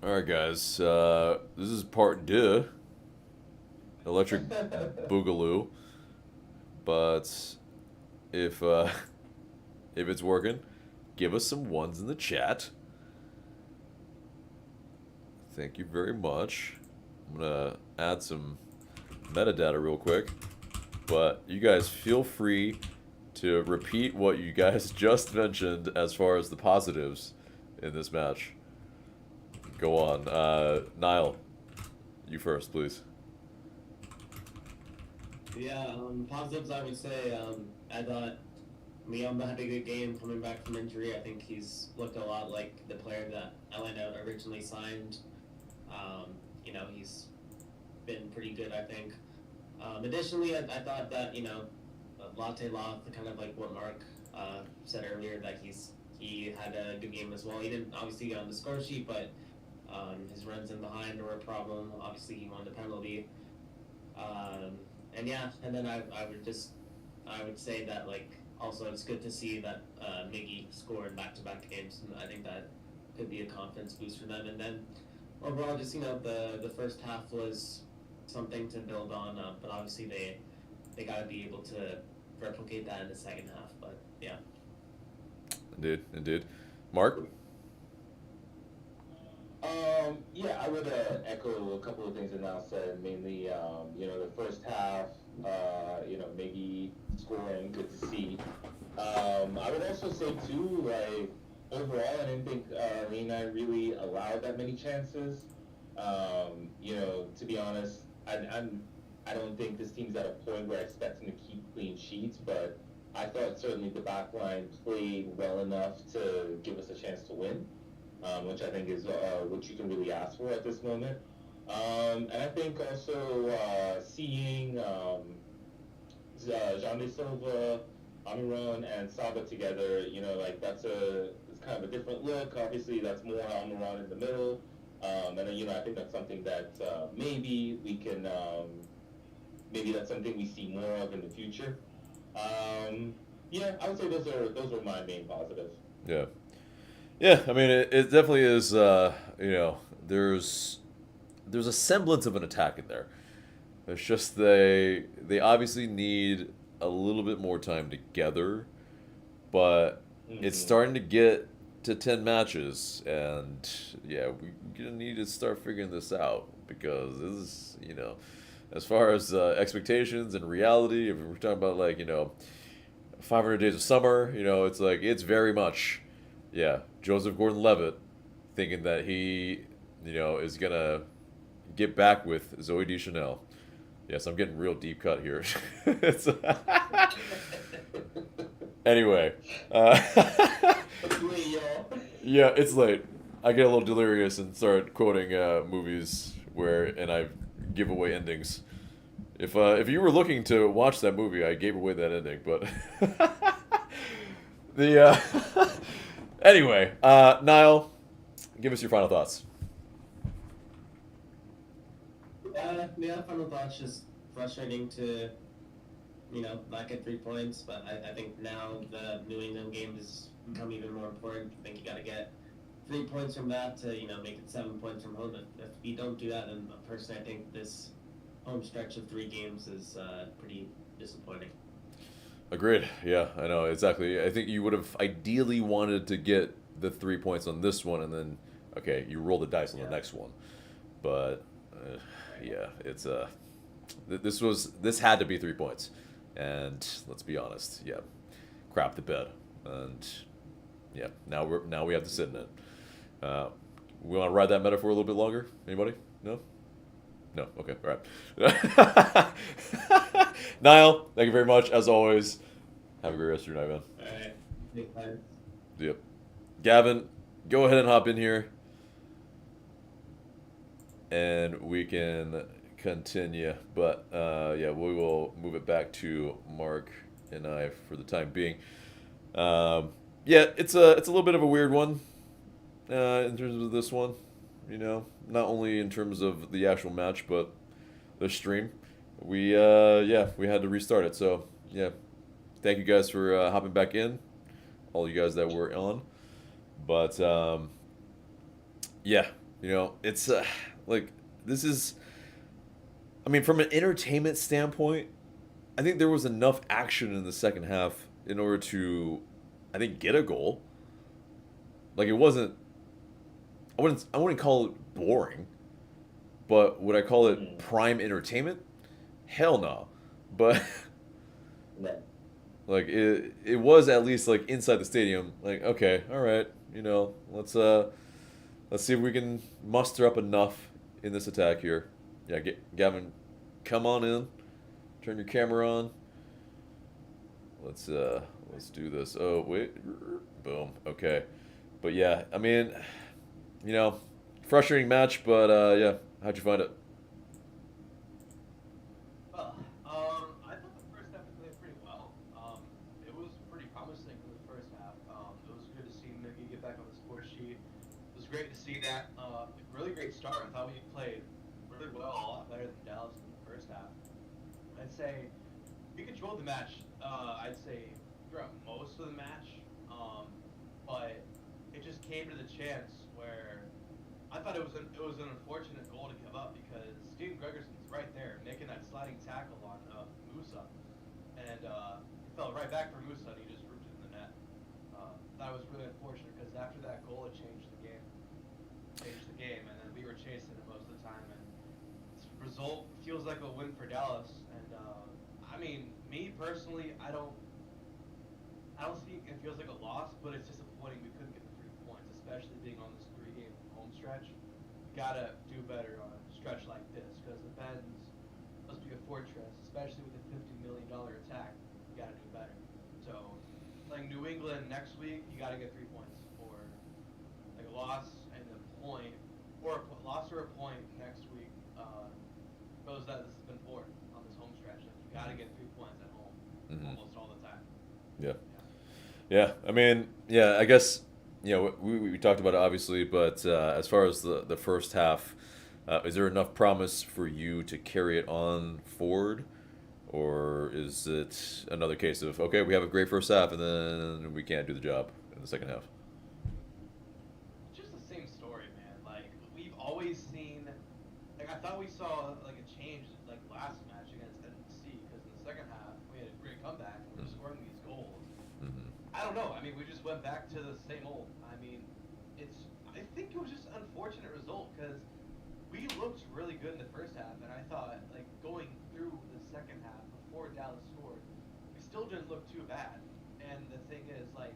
Alright, guys. This is part deux. Electric Boogaloo. But if if it's working, give us some ones in the chat. Thank you very much. I'm gonna add some metadata real quick. But you guys feel free to repeat what you guys just mentioned as far as the positives in this match. Go on. Niall, you first, please. Yeah, positives I would say, I thought Leomba had a good game coming back from injury. I think he's looked a lot like the player that Atlanta originally signed. He's been pretty good, I think. Additionally, I thought that, Latte Loth, kind of like what Mark said earlier, that he had a good game as well. He didn't obviously get on the score sheet, but his runs in behind were a problem. Obviously, he won the penalty. And then I would say that, like, also it's good to see that Miggy scored back-to-back games, and I think that could be a confidence boost for them. And then overall, just the first half was something to build on, but obviously they got to be able to replicate that in the second half. But yeah. Indeed. Mark? Yeah, I would echo a couple of things that Niall said. Mainly, the first half, Miggy scoring, good to see. I would also say too, like, overall, I didn't think Lena really allowed that many chances. To be honest, I don't think this team's at a point where I expect them to keep clean sheets, but I thought certainly the back line played well enough to give us a chance to win, which I think is what you can really ask for at this moment. And I think also seeing Jean de Silva, Amiron, and Saba together, it's kind of a different look. Obviously, that's more Amiron in the middle. I think that's something that maybe we can, maybe that's something we see more of in the future. I would say those are my main positives. Yeah. Yeah, I mean, it definitely is, there's a semblance of an attack in there. It's just they obviously need a little bit more time together, but it's starting to get to 10 matches, and yeah, we're gonna need to start figuring this out, because this is, as far as expectations and reality, if we're talking about, like, 500 Days of Summer, it's like, it's very much, yeah, Joseph Gordon-Levitt thinking that he, is gonna get back with Zoe Deschanel. Yes, I'm getting real deep cut here. It's, anyway, yeah, it's late. I get a little delirious and start quoting movies and I give away endings. If you were looking to watch that movie, I gave away that ending. But anyway, Niall, give us your final thoughts. Final thoughts, just frustrating to not get 3 points, but I think now the New England game has become even more important. I think you got to get 3 points from that to make it 7 points from home. If you don't do that, then personally I think this home stretch of 3 games is pretty disappointing. Agreed. Yeah, I know exactly. I think you would have ideally wanted to get the 3 points on this one, and then you roll the dice on the next one. But yeah, it's this had to be 3 points. And let's be honest, yeah, crap the bed, and yeah, now we have to sit in it. We want to ride that metaphor a little bit longer? Anybody? No? Okay, all right. Niall, thank you very much as always. Have a great rest of your night, man. All right. Yep. Gavin, go ahead and hop in here, and we can continue, but we will move it back to Mark and I for the time being. It's a little bit of a weird one in terms of this one, not only in terms of the actual match, but the stream. We had to restart it, so yeah, thank you guys for hopping back in, all you guys that were on. But You know, it's like this is. I mean, from an entertainment standpoint, I think there was enough action in the second half in order to, I think, get a goal. Like it wasn't. I wouldn't call it boring, but would I call it Mm. prime entertainment? Hell no. But No. like it was at least like inside the stadium. Like okay, all right, let's see if we can muster up enough in this attack here. Yeah, Gavin, come on in. Turn your camera on. Let's do this. Oh wait, boom. Okay, but yeah, I mean, you know, frustrating match, but yeah, how'd you find it? Well, I thought the first half played pretty well. It was pretty promising in the first half. It was good to see Mickey get back on the score sheet. It was great to see that. Really great start. I thought we played really well, a lot better than Dallas in the first half. I'd say we controlled the match. I'd say throughout most of the match, but it just came to the chance where I thought it was an unfortunate goal to give up because Steven Gregerson's right there making that sliding tackle on Musa, and it fell right back for Musa and he just ripped it in the net. That was really unfortunate because after that goal it changed the game. And then we were chasing it most of the time, and this result feels like a win for Dallas. And I mean, me personally, I don't think it feels like a loss, but it's disappointing we couldn't get the 3 points, especially being on this 3-game home stretch. You gotta do better on a stretch like this because the Ben's must be a fortress, especially with a $50 million attack. You gotta do better. So, playing New England next week, you gotta get 3 points, or like a loss and a point, or loss or a point next week. Shows that this has been important on this home stretch. Like you gotta get 3 points at home almost all the time. Yeah. Yeah. Yeah, I mean, yeah, I guess we talked about it obviously, but as far as the first half, is there enough promise for you to carry it on forward, or is it another case of okay, we have a great first half and then we can't do the job in the second half? It's just the same story, man. Like we've always seen. Like I thought we saw like a change like last match against NBC because in the second half we had a great comeback and we were scoring these goals. Mm-hmm. I don't know. I mean, we just went back to the same old. I mean, I think it was just an unfortunate result because we looked really good in the first half, and I thought, like, going through the second half before Dallas scored, we still didn't look too bad. And the thing is, like,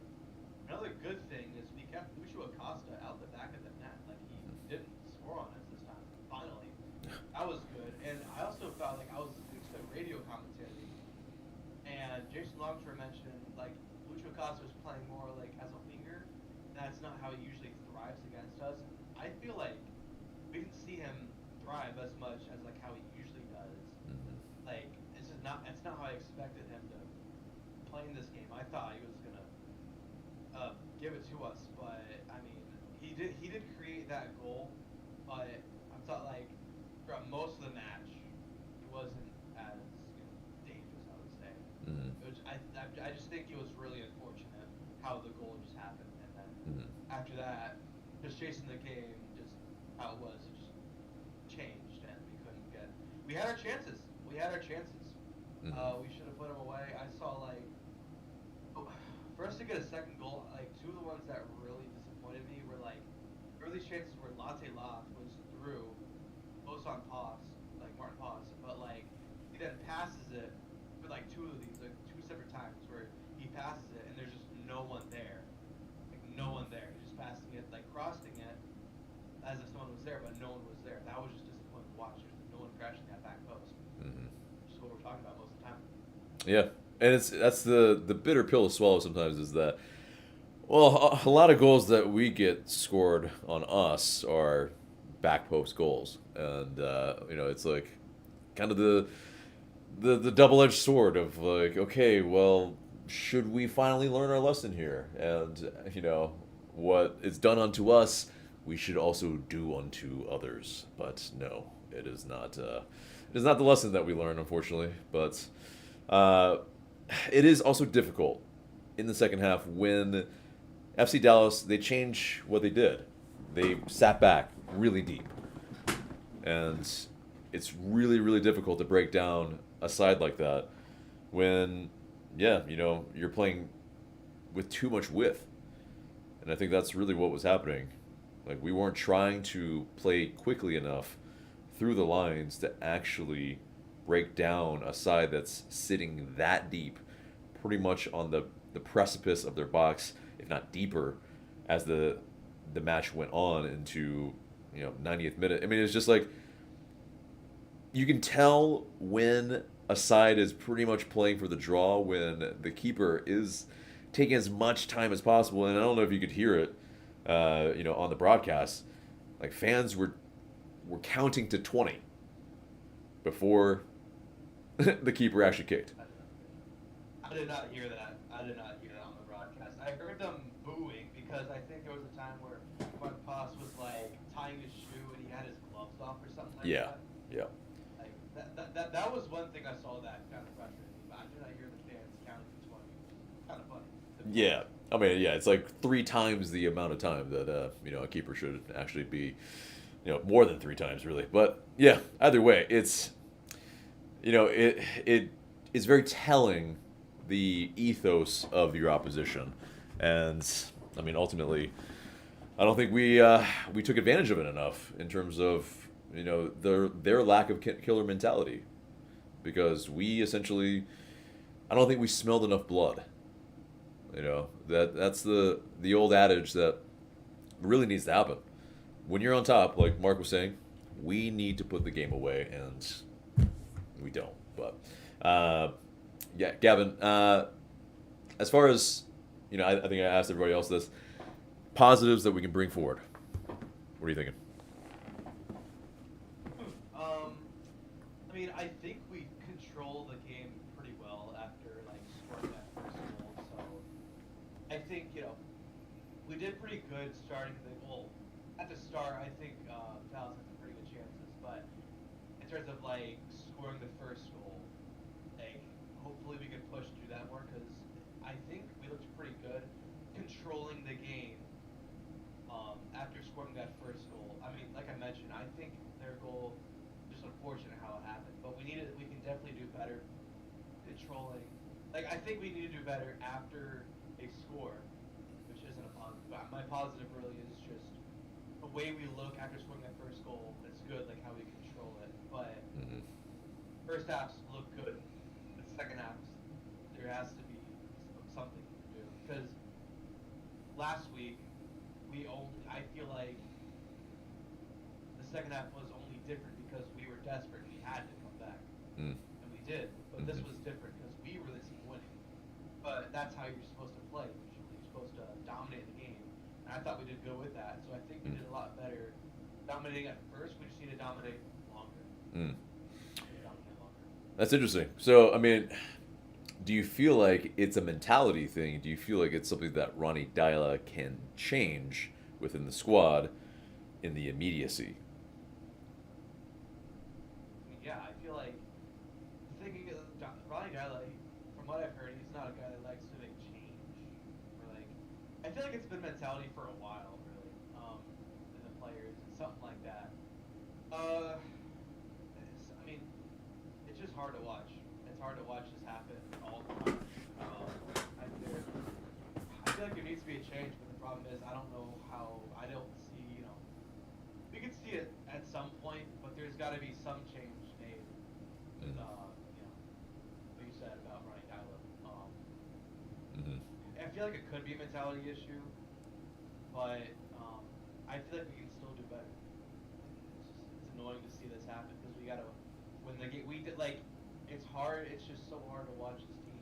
another good thing is we kept Lucio Acosta out the back of the net. Like, he didn't score on us this time, finally. That was good. And I also felt like I was listening to the radio commentary, and Jason Longshore mentioned, like, Lucio Acosta was playing more like as a winger. That's not how he usually thrives against us. I feel like we didn't see him thrive as much as like how he usually does. Mm-hmm. Like it's not how I expected him to play in this game. I thought he was gonna give it to us, but I mean he did create that goal, but I thought like throughout most of the match he wasn't as dangerous. I would say. Mm-hmm. Which I just think it was really unfortunate how the goal just happened, and then after that, just chasing the game, just how it was, it just changed, and we couldn't get. We had our chances. We should have put them away. I saw like for us to get a second goal, like two of the ones that really disappointed me were like early chances where Latte Loft was through, close on Paz, like Martin Paz, but like he then passes it for like two of these, like two separate times where he passes it and there's just no one there. Like no one there. He's just passing it, like crossing it as if someone was there, but no one was there. That was just disappointing to watch. There's no one crashing that back post. Mm-hmm. Which is what we're talking about most of the time. Yeah, and that's the bitter pill to swallow sometimes is that well a lot of goals that we get scored on us are back post goals, and it's like kind of the double-edged sword of like okay, well, should we finally learn our lesson here, and what is done unto us we should also do unto others, but no, it is not the lesson that we learn, unfortunately. But it is also difficult in the second half when FC Dallas, they change what they did. They sat back really deep. And it's really, really difficult to break down a side like that when, yeah, you're playing with too much width. And I think that's really what was happening. Like, we weren't trying to play quickly enough through the lines to actually break down a side that's sitting that deep, pretty much on the precipice of their box, if not deeper, as the match went on into 90th minute. I mean, it's just like you can tell when a side is pretty much playing for the draw when the keeper is taking as much time as possible. And I don't know if you could hear it, on the broadcast. Like, fans were counting to 20 before the keeper actually kicked. I did not hear that. I did not hear that on the broadcast. I heard them booing because I think there was a time where Mark Poss was like tying his shoe and he had his gloves off or something like that. Yeah. Like that was one thing I saw that kind of frustrated me. But I did not hear the fans counting to 20. Kind of funny. Yeah. I mean, yeah, it's like 3 times the amount of time that a keeper should actually be, more than 3 times really. But yeah, either way, it's it is very telling the ethos of your opposition, and I mean, ultimately, I don't think we took advantage of it enough in terms of their lack of killer mentality, because we essentially, I don't think we smelled enough blood. That's the old adage that really needs to happen. When you're on top, like Mark was saying, we need to put the game away, and we don't. But yeah, Gavin, as far as I think I asked everybody else this, positives that we can bring forward. What are you thinking? I mean, I think we control the game pretty well after like scoring that first goal. So I think we did pretty good starting the goal. At the start, I think Dallas had some pretty good chances, but in terms of like scoring the first goal, like hopefully we can push through that more because I think we looked pretty good controlling the game after scoring that first goal. I mean, like I mentioned, I think their goal, just unfortunate how it happened, but we can definitely do better controlling. Like, I think we need to do better after a score, which isn't a positive. But my positive really is just the way we look after scoring that first goal. It's good, like how we control it. But first halves look good. The second halves, there has to be something to do because last week I feel like the second half was only different because we were desperate. We had to come back, and we did. But this was different because we were the team winning. But that's how you're supposed to play. You're supposed to dominate the game, and I thought we did good with that. So I think we did a lot better dominating at first. We just need to dominate longer. That's interesting. So, I mean, do you feel like it's a mentality thing? Do you feel like it's something that Ronnie Dyla can change within the squad in the immediacy? Yeah, I feel like thinking of Ronnie Dyla, from what I've heard, he's not a guy that likes to make change. Or like, I feel like it's been mentality for a while, really, in the players and something like that. I mean, it's just hard to watch. It's hard to watch this happen all the time. I feel like there needs to be a change, but the problem is I don't know how. I don't see. We could see it at some point, but there's got to be some change made. With, what you said about Ronnie Dyla. I feel like it could be a mentality issue, but I feel like we can still do better. It's annoying to see this happen because we gotta win the game. We did like it's hard. It's just so hard to watch this team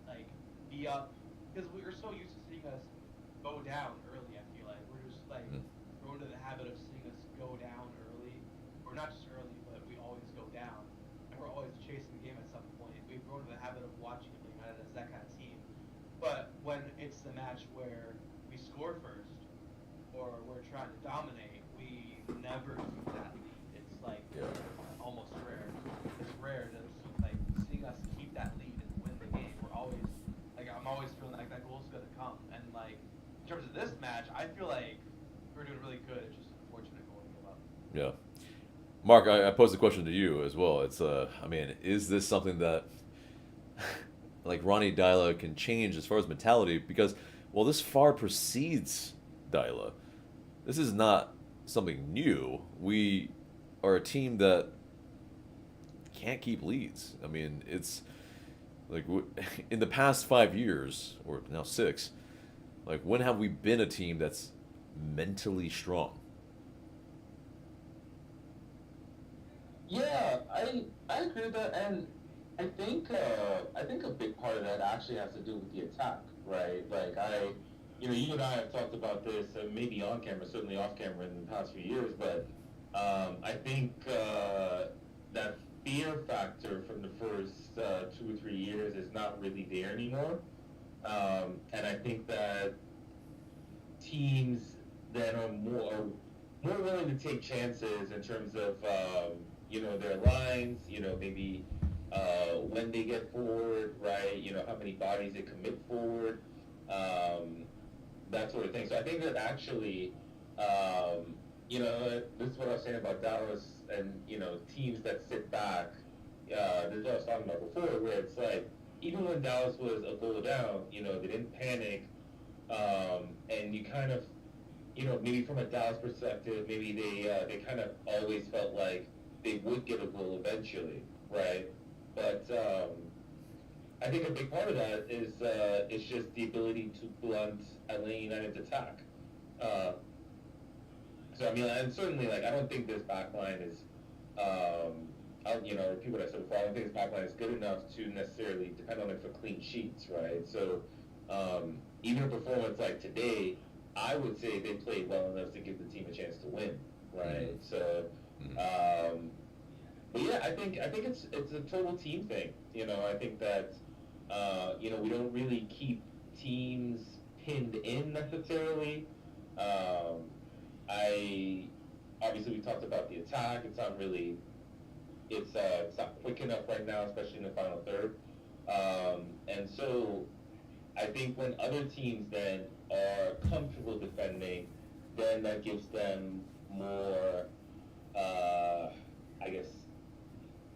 like be up because we were so used to seeing us go down early. I feel like we're just like grown to the habit of seeing us go down early, or not just early, but we always go down, and we're always chasing the game at some point. We've grown to the habit of watching Atlanta United as that kind of team. But when it's the match where we score first, or we're trying to dominate, we never keep that lead. It's like almost rare. It's rare to like seeing us keep that lead and win the game. We're always like I'm always feeling like that goal's gonna come. And like in terms of this match, I feel like we're doing really good. It's just unfortunate goal to give up. Yeah. Mark, I posed the question to you as well. It's I mean, is this something that like Ronnie Dyla can change as far as mentality? Because well, this far precedes Dyla. This is not something new. We are a team that can't keep leads. I mean, it's like in the past 5 years or now 6. Like when have we been a team that's mentally strong? Yeah, I agree with that, and I think a big part of that actually has to do with the attack, right? Like you and I have talked about this, maybe on camera, certainly off camera in the past few years, but I think that fear factor from the first 2 or 3 years is not really there anymore, and I think that teams that are more willing to take chances in terms of their lines, maybe when they get forward, right? How many bodies they commit forward, that sort of thing. So I think that actually, this is what I was saying about Dallas and teams that sit back. This is what I was talking about before, where it's like even when Dallas was a goal down, they didn't panic, and you kind of maybe from a Dallas perspective, maybe they kind of always felt like they would get a goal eventually, right? But I think a big part of that is just the ability to blunt Atlanta United's attack. So I mean, and certainly, like I don't think this backline is, repeat what I said before. I don't think this backline is good enough to necessarily depend on it for clean sheets, right? So even a performance like today, I would say they played well enough to give the team a chance to win, right? So, but yeah, I think it's a total team thing. I think that we don't really keep teams pinned in necessarily. I obviously we talked about the attack. It's not really it's not quick enough right now, especially in the final third. And so I think when other teams then are comfortable defending, then that gives them more, I guess,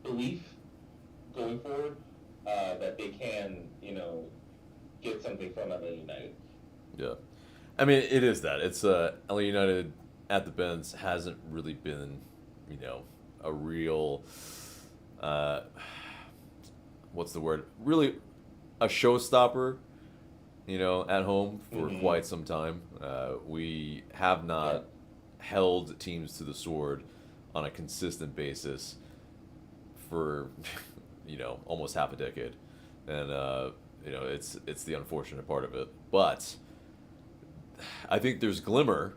belief going forward that they can, get something from Atlanta United. Yeah. I mean, it is that. It's LA United at the Benz hasn't really been, a real, what's the word? Really a showstopper, at home for quite some time. We have not held teams to the sword on a consistent basis for, almost half a decade. And, it's the unfortunate part of it. But I think there's glimmer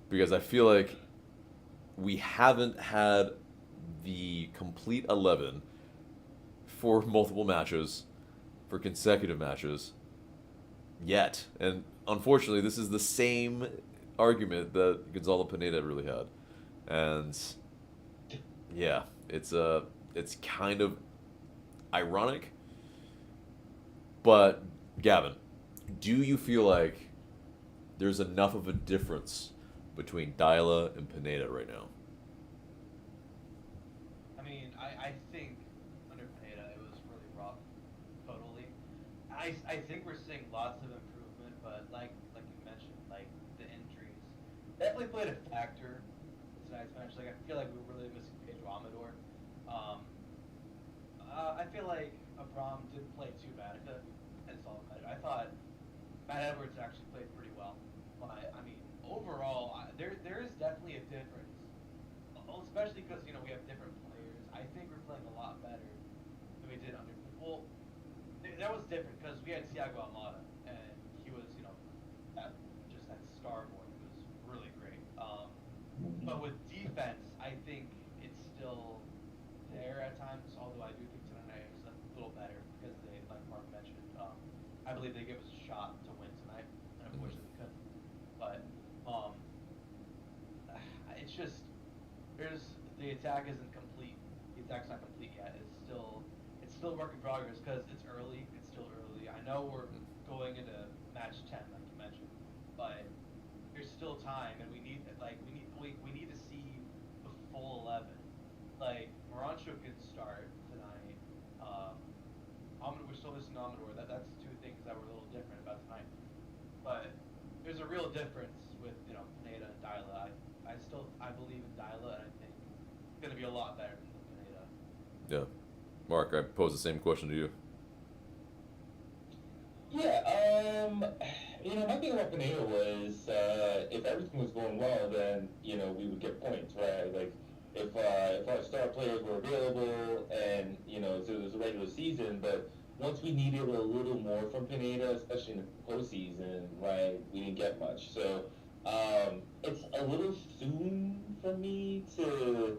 because I feel like we haven't had the complete 11 for multiple matches, for consecutive matches yet. And unfortunately, this is the same argument that Gonzalo Pineda really had. And yeah, it's kind of ironic. But Gavin, do you feel like there's enough of a difference between Dyla and Pineda right now? I mean, I think under Pineda it was really rough, totally. I think we're seeing lots of improvement, but like you mentioned, like the injuries definitely played a factor tonight's match. Like I feel like we were really missing Pedro Amador. I feel like Abram didn't play too bad. I thought Matt Edwards actually played pretty well. But I mean, overall, there is definitely a difference, especially because we have different players. I think we're playing a lot better than we did under. Well, that was different because we had Thiago Almada, and he was that star boy was really great. But with defense, I think it's still there at times. Although I do think tonight was a little better because they, like Mark mentioned, I believe they gave us a shot to win tonight, and unfortunately we couldn't. But it's just the attack isn't complete. The attack's not complete yet. It's still work in progress because it's early. It's still early. I know we're going into match 10, like you mentioned, but there's still time, and we like Morancho can start tonight. We're still missing Amador. That's two things that were a little different about tonight. But there's a real difference with Pineda and Dyla. I believe in Dyla, and I think it's gonna be a lot better than Pineda. Yeah. Mark, I pose the same question to you. Yeah, my thing about Pineda was if everything was going well, then we would get points, right? Like if our star players were available and so it was a regular season, but once we needed a little more from Pineda, especially in the postseason, right, we didn't get much. So it's a little soon for me to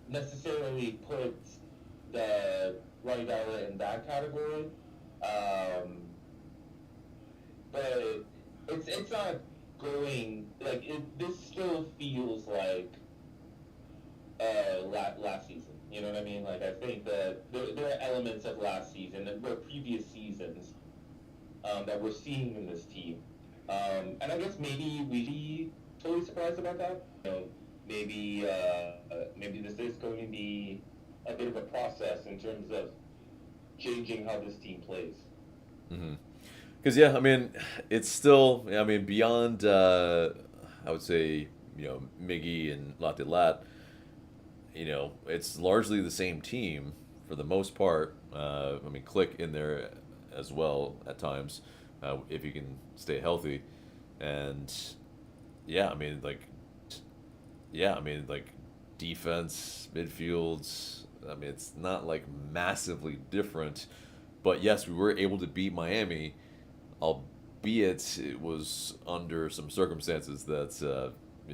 necessarily put the Ronnie Dyla in that category. But it's not going like this still feels like last season. You know what I mean? Like I think that there are elements of last season and previous seasons that we're seeing in this team. And I guess maybe we'd be totally surprised about that. Maybe this is going to be a bit of a process in terms of changing how this team plays. Because yeah, I mean, it's still, I mean, beyond I would say Miggy and Atl Utd, it's largely the same team for the most part. I mean, Click in there as well at times if you can stay healthy, and yeah, I mean like defense, midfields. I mean, it's not like massively different, but yes, we were able to beat Miami, albeit it was under some circumstances that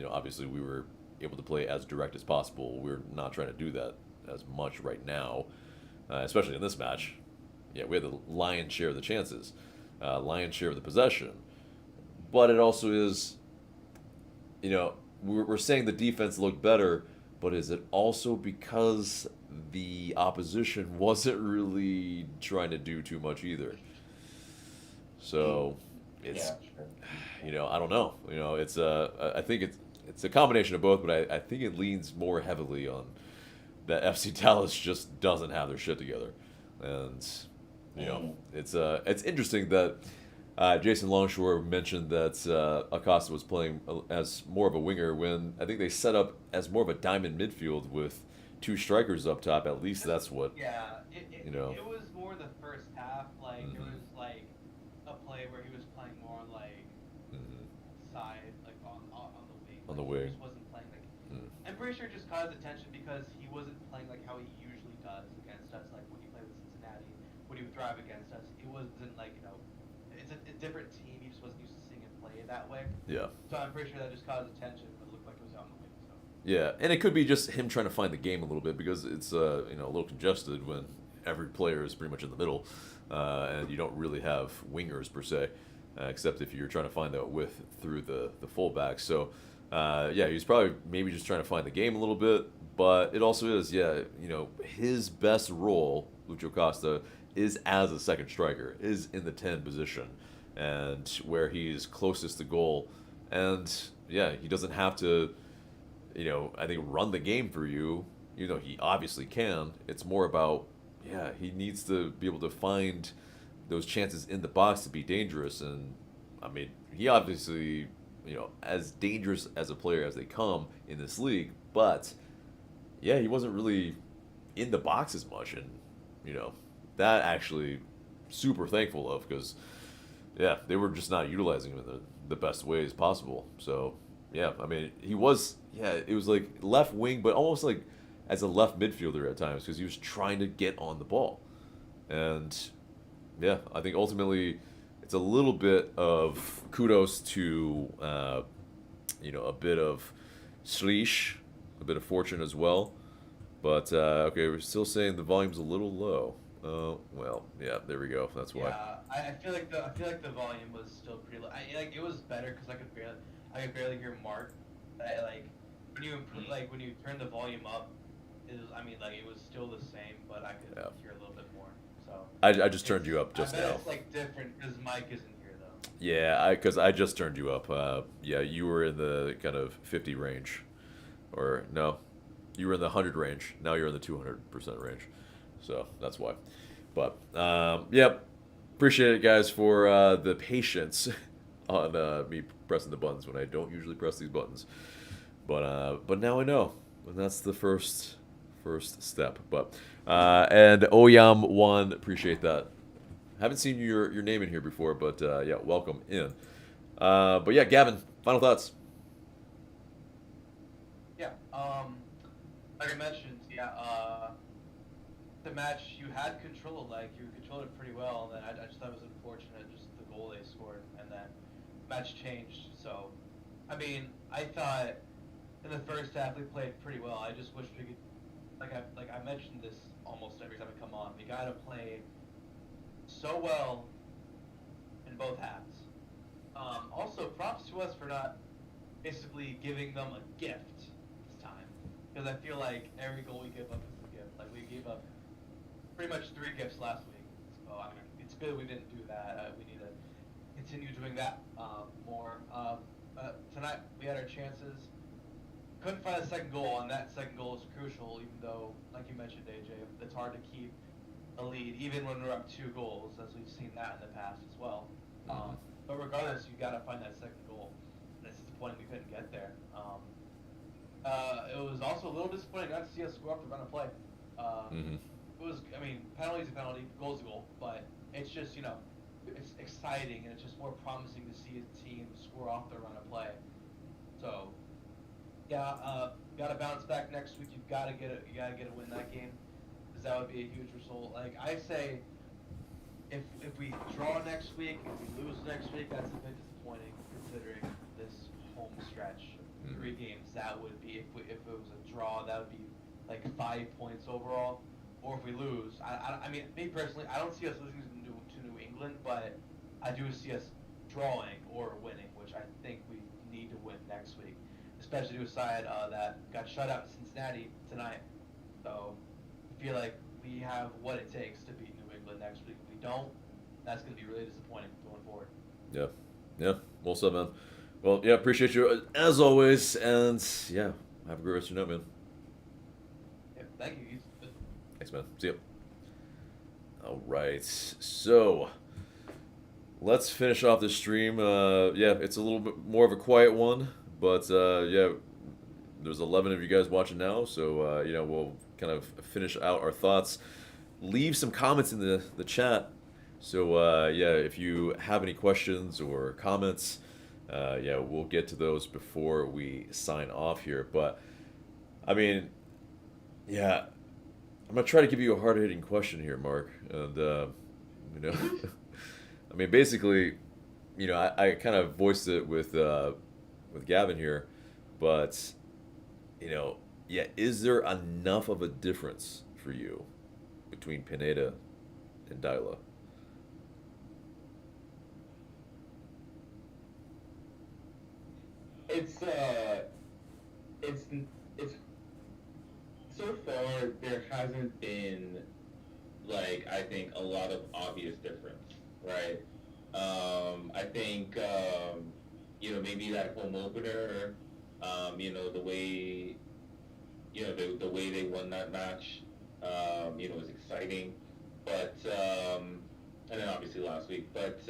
obviously we were able to play as direct as possible. We're not trying to do that as much right now, especially in this match. Yeah, we had the lion's share of the chances, lion's share of the possession, but it also is, we're saying the defense looked better, but is it also because the opposition wasn't really trying to do too much either? So it's, I don't know. It's I think it's a combination of both, but I think it leans more heavily on that FC Dallas just doesn't have their shit together, and it's interesting that Jason Longshore mentioned that Acosta was playing as more of a winger when I think they set up as more of a diamond midfield with two strikers up top. At least that's what. Yeah, it was more the first half. Like it was like a play where he was playing more like side, like on the wing. On the He wing. just wasn't playing like. I'm pretty sure it just caused attention because he wasn't playing like how he usually does against us. Like when he played with Cincinnati, when he would drive against us, it wasn't like it's a different team. He just wasn't used to seeing it play that way. Yeah. So I'm pretty sure that just caused attention, but it looked like it was on the wing. So. Yeah, and it could be just him trying to find the game a little bit because it's a little congested when every player is pretty much in the middle, and you don't really have wingers per se, except if you're trying to find that width through the fullback. So yeah, he's probably maybe just trying to find the game a little bit, but it also is his best role, Lucho Costa, is as a second striker, is in the 10 position, and where he's closest to goal, and yeah, he doesn't have to. I think run the game for you. He obviously can. It's more about, he needs to be able to find those chances in the box to be dangerous. And I mean, he obviously, as dangerous as a player as they come in this league. But yeah, he wasn't really in the box as much, and that actually super thankful of because they were just not utilizing him in the best ways possible. So. Yeah, I mean, he was, it was like left wing, but almost like as a left midfielder at times because he was trying to get on the ball. And yeah, I think ultimately it's a little bit of kudos to, a bit of Schleich, a bit of fortune as well. But, okay, we're still saying the volume's a little low. Well, yeah, there we go. That's why. Yeah, I feel like the volume was still pretty low. It was better because I could barely hear Mark. When you turn the volume up, it was still the same, but I could hear a little bit more. So I just turned you up just now. It's like different because Mike isn't here though. Yeah, because I just turned you up. Yeah, you were in the kind of 50 range. or no, you were in the 100 range. Now you're in the 200% range. So that's why. But yep, appreciate it, guys, for the patience on me pressing the buttons when I don't usually press these buttons. But now I know, and that's the first step. But and Oyam1, appreciate that. Haven't seen your name in here before, but yeah, welcome in. But yeah, Gavin, final thoughts. Yeah. Like I mentioned, yeah. The match you had control, like you controlled it pretty well, and then I just thought it was unfortunate, just the goal they scored, and then match changed. So, I mean, I thought in the first half we played pretty well. I just wish we could, like I mentioned this almost every time we come on. We gotta play so well in both halves. Also, props to us for not basically giving them a gift this time, because I feel like every goal we give up is a gift. Like we gave up pretty much 3 gifts last week. So I mean, it's good we didn't do that. We need to continue doing that more. Tonight we had our chances. Couldn't find a second goal, and that second goal is crucial. Even though, like you mentioned, AJ, it's hard to keep a lead even when we're up 2 goals, as we've seen that in the past as well. But regardless, you got to find that second goal. And it's disappointing we couldn't get there. It was also a little disappointing not to see us score off the run of play. It was, I mean, penalty's a penalty, goal's a goal, but it's just, you know, it's exciting and it's just more promising to see a team score off the run of play. So, yeah, got to bounce back next week. You got to get a win that game, because that would be a huge result. Like I say, if we draw next week, if we lose next week, that's a bit disappointing considering this home stretch. 3 games, that would be, if it was a draw, that would be like 5 points overall. Or if we lose, I mean, me personally, I don't see us losing to New England, but I do see us drawing or winning, which I think we need to win next week, especially to a side that got shut out in Cincinnati tonight. So I feel like we have what it takes to beat New England next week. If we don't, that's going to be really disappointing going forward. Yeah, well said, man. Well, yeah, appreciate you as always, and yeah, have a great rest of your night, man. Yeah, thank you. Thanks, man. See ya. All right, so let's finish off the stream. Yeah, it's a little bit more of a quiet one, but yeah, there's 11 of you guys watching now, so you know, we'll kind of finish out our thoughts. Leave some comments in the chat. So yeah, if you have any questions or comments, yeah, we'll get to those before we sign off here. But I mean, yeah, I'm gonna try to give you a hard-hitting question here, Mark, and you know, I mean, basically, you know, I kind of voiced it with Gavin here, but you know, yeah, is there enough of a difference for you between Pineda and Dyla? It's so far there hasn't been, like, I think a lot of obvious difference, right? I think you know, maybe that home opener, you know, the way, you know, the way they won that match, you know, was exciting, but and then obviously last week, but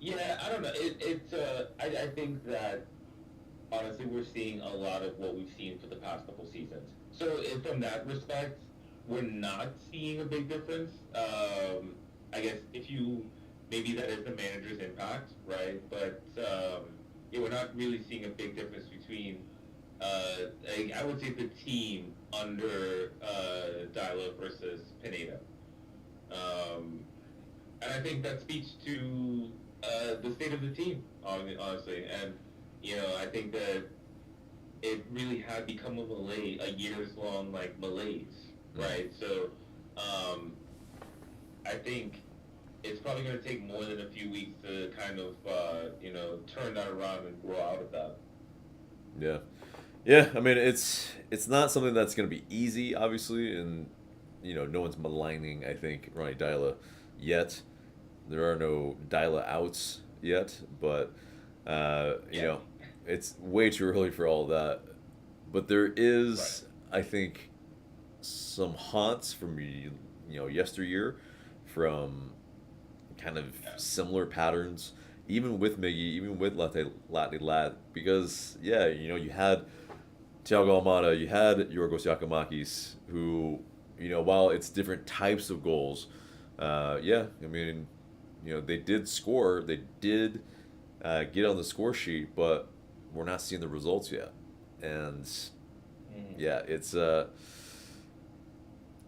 yeah, I don't know. I think that honestly we're seeing a lot of what we've seen for the past couple seasons. So from that respect, we're not seeing a big difference. I guess if you, maybe that is the manager's impact, right? But yeah, we're not really seeing a big difference between I would say the team under Dyla versus Pineda. And I think that speaks to the state of the team, honestly. And, you know, I think that it really had become a years-long, like, malaise, right? So I think it's probably going to take more than a few weeks to kind of, you know, turn that around and grow out of that. Yeah. Yeah, I mean, it's not something that's going to be easy, obviously, and, you know, no one's maligning, I think, Ronnie Dyla yet. There are no Dyla outs yet, but, you know, it's way too early for all that. But there is, I think, some haunts from yesteryear, from kind of similar patterns, even with Miggy, even with Latte Lat, because yeah, you had Thiago Almada, you had Yorgos Yakimakis, who while it's different types of goals, yeah, I mean, they did score, they did get on the score sheet, but we're not seeing the results yet, and yeah, it's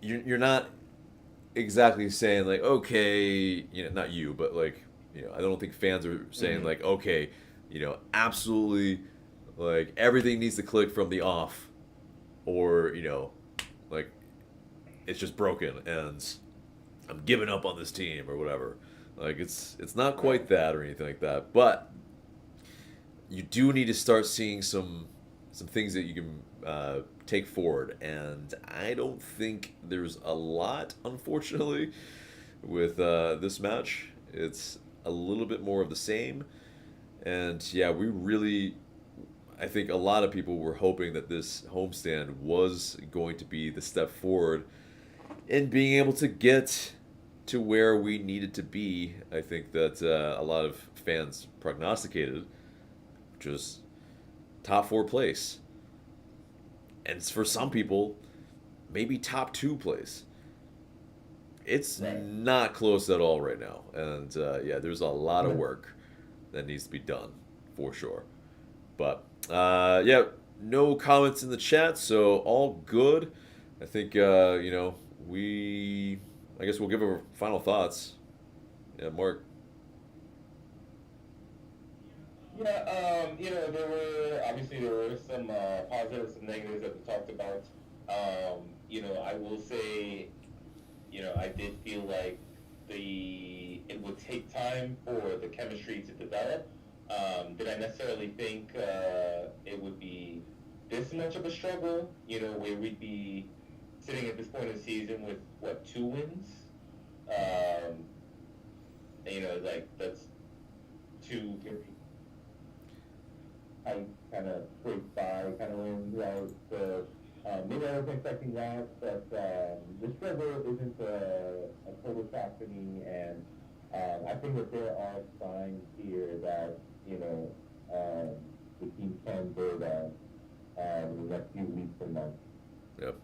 you're not exactly saying like, okay, not you, but like, I don't think fans are saying like, okay, absolutely, like everything needs to click from the off, or like it's just broken and I'm giving up on this team or whatever. Like it's not quite that or anything like that, but you do need to start seeing some things that you can take forward, and I don't think there's a lot, unfortunately, with this match. It's a little bit more of the same, and yeah, I think a lot of people were hoping that this homestand was going to be the step forward in being able to get to where we needed to be. I think that a lot of fans prognosticated, which was top 4 place. And for some people, maybe top 2 place. It's not close at all right now. And yeah, there's a lot of work that needs to be done, for sure. But yeah, no comments in the chat, so all good. I think, I guess we'll give our final thoughts. Yeah, Mark. Yeah, there were some positives and negatives that we talked about. I will say, I did feel like it would take time for the chemistry to develop. Did I necessarily think it would be this much of a struggle? Where we'd be sitting at this point in the season with 2 wins. Like that's 2 very kind of scraped by kind of wins, right? So maybe I wasn't expecting that, but the struggle isn't a total shock to me, and I think that there are signs here that the team can build on in the next few weeks and months. Yep.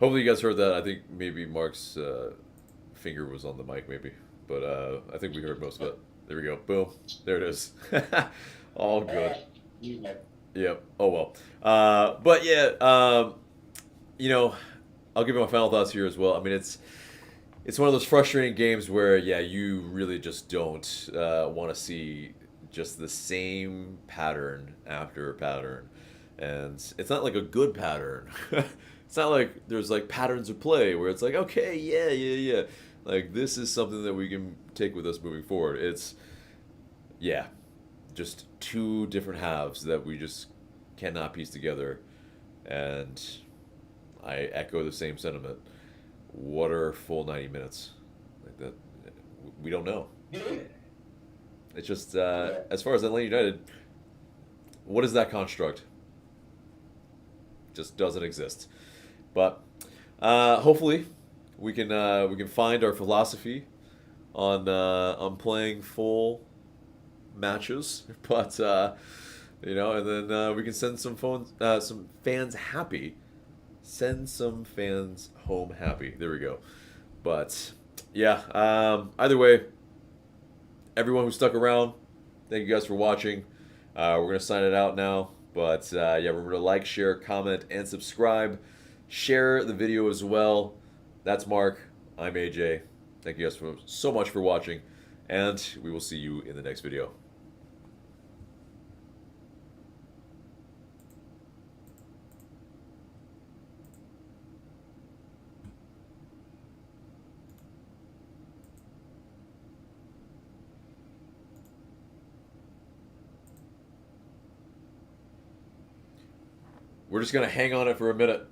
Hopefully you guys heard that. I think maybe Mark's finger was on the mic, maybe, but I think we heard most of it. There we go. Boom. There it is. All good. Yep. Oh well. But yeah, I'll give you my final thoughts here as well. I mean, it's one of those frustrating games where yeah, you really just don't want to see just the same pattern after pattern, and it's not like a good pattern. It's not like there's like patterns of play where it's like, okay, yeah. Like this is something that we can take with us moving forward. It's yeah, just 2 different halves that we just cannot piece together, and I echo the same sentiment. What are full 90 minutes? Like that, we don't know. It's just as far as Atlanta United, what is that construct? Just doesn't exist. But hopefully we can find our philosophy on playing full matches, but and then we can send some fans happy. Send some fans home happy. There we go. But yeah, either way, everyone who stuck around, thank you guys for watching. We're gonna sign it out now. But yeah, remember to like, share, comment, and subscribe. Share the video as well. That's Mark. I'm AJ. Thank you guys so much for watching, and we will see you in the next video. We're just going to hang on it for a minute.